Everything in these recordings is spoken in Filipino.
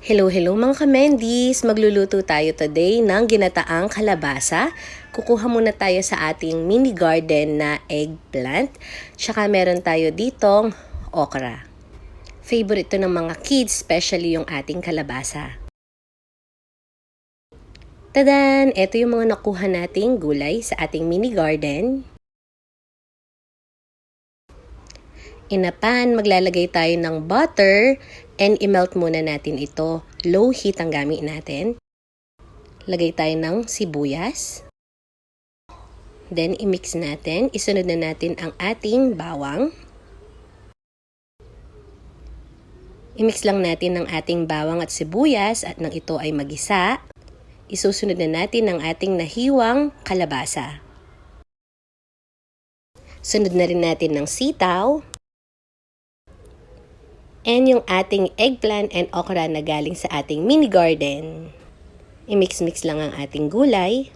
Hello mga kamendis! Magluluto tayo today ng ginataang kalabasa. Kukuha muna tayo sa ating mini garden na eggplant. Tsaka meron tayo ditong okra. Favorite to ng mga kids, especially yung ating kalabasa. Tadan! Ito yung mga nakuha nating gulay sa ating mini garden. In a pan, maglalagay tayo ng butter and i-melt muna natin ito. Low heat ang gamit natin. Lagay tayo ng sibuyas. Then, i-mix natin. Isunod na natin ang ating bawang. I-mix lang natin ang ating bawang at sibuyas at nang ito ay magisa, isusunod na natin ang ating nahiwang kalabasa. Sunod na rin natin ng sitaw. And yung ating eggplant and okra na galing sa ating mini garden. I-mix-mix lang ang ating gulay.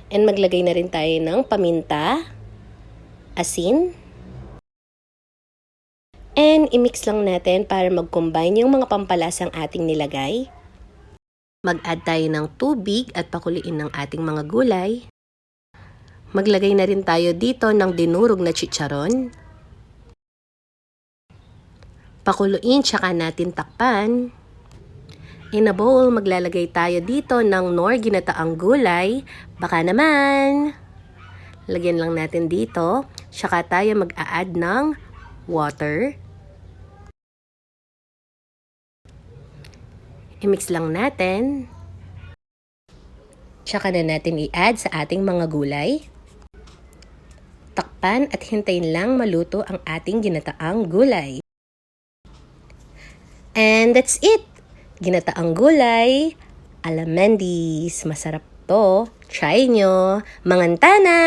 And maglagay na rin tayo ng paminta, asin. And i-mix lang natin para mag-combine yung mga pampalasang ating nilagay. Mag-add tayo ng tubig at pakuliin ng ating mga gulay. Maglagay na rin tayo dito ng dinurog na chicharon. Pakuluin, tsaka natin takpan. In a bowl, maglalagay tayo dito ng nor ginataang gulay. Baka naman. Lagyan lang natin dito. Tsaka tayo mag-a-add ng water. I-mix lang natin. Tsaka na natin i-add sa ating mga gulay. Takpan at hintayin lang maluto ang ating ginataang gulay. And that's it! Ginataang gulay, alamendis. Masarap to. Try nyo. Mangantana!